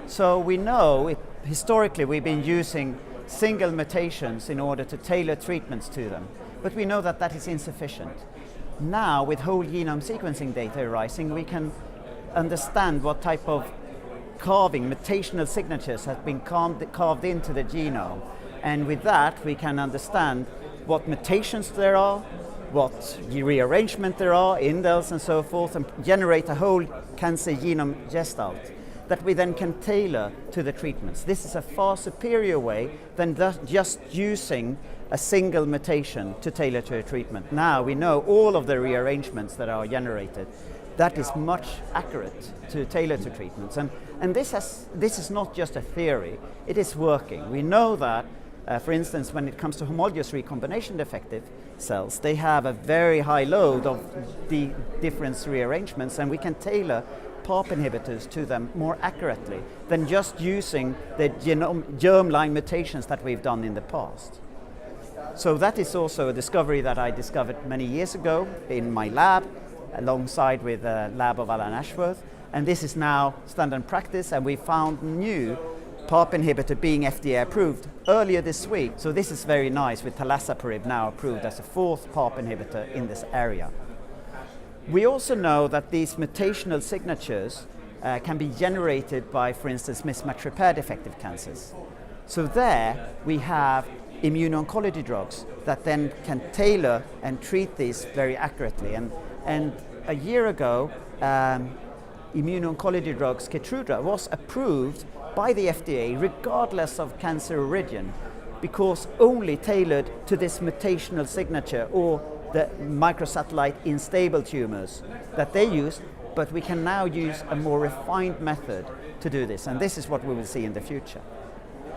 So we know, historically we've been using single mutations in order to tailor treatments to them, but we know that that is insufficient. Now, with whole genome sequencing data arising, we can understand what type of mutational signatures have been carved into the genome. And with that, we can understand what mutations there are, what rearrangement there are, indels and so forth, and generate a whole cancer genome gestalt that we then can tailor to the treatments. This is a far superior way than just using a single mutation to tailor to a treatment. Now we know all of the rearrangements that are generated. That is much accurate to tailor to treatments. And this is not just a theory, it is working. We know that, for instance, when it comes to homologous recombination defective cells, they have a very high load of the different rearrangements, and we can tailor PARP inhibitors to them more accurately than just using the germline mutations that we've done in the past. So that is also a discovery that I discovered many years ago in my lab, alongside with the lab of Alan Ashworth, and this is now standard practice, and we found new PARP inhibitor being FDA approved earlier this week. So this is very nice, with talazoparib now approved as a fourth PARP inhibitor in this area. We also know that these mutational signatures can be generated by, for instance, mismatch repair defective cancers. So there we have immunocology drugs that then can tailor and treat these very accurately. And a year ago, immunocology drugs, Keynote, was approved by the FDA regardless of cancer origin, because only tailored to this mutational signature or the microsatellite unstable tumors that they use, but we can now use a more refined method to do this, and this is what we will see in the future.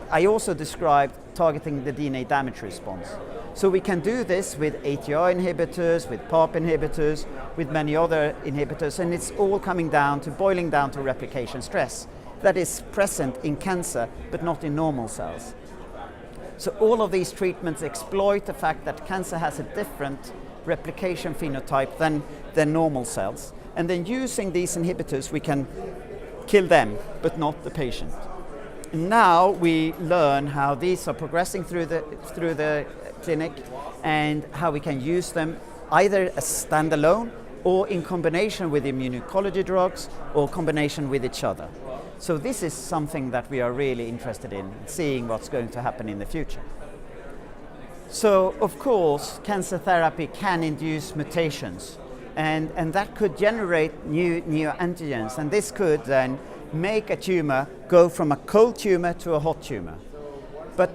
I also described targeting the DNA damage response. So we can do this with ATR inhibitors, with PARP inhibitors, with many other inhibitors, and it's all boiling down to replication stress that is present in cancer but not in normal cells. So all of these treatments exploit the fact that cancer has a different replication phenotype than normal cells, and then using these inhibitors we can kill them but not the patient. Now we learn how these are progressing through the clinic and how we can use them either as standalone or in combination with immunocology drugs or combination with each other. So this is something that we are really interested in, seeing what's going to happen in the future. So of course cancer therapy can induce mutations, and that could generate new antigens, and this could then make a tumor go from a cold tumor to a hot tumor. But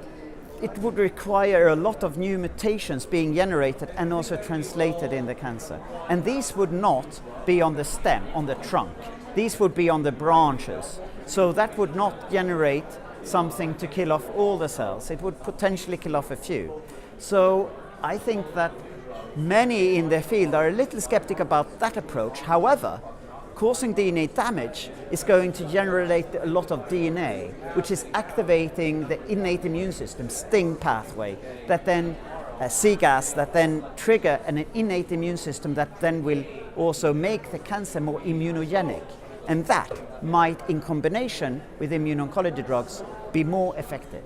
it would require a lot of new mutations being generated and also translated in the cancer. And these would not be on the stem, on the trunk. These would be on the branches. So that would not generate something to kill off all the cells. It would potentially kill off a few. So I think that many in the field are a little skeptic about that approach. However, causing DNA damage is going to generate a lot of DNA, which is activating the innate immune system, STING pathway, that then CGAS, that then trigger an innate immune system that then will also make the cancer more immunogenic. And that might, in combination with immuno-oncology drugs, be more effective.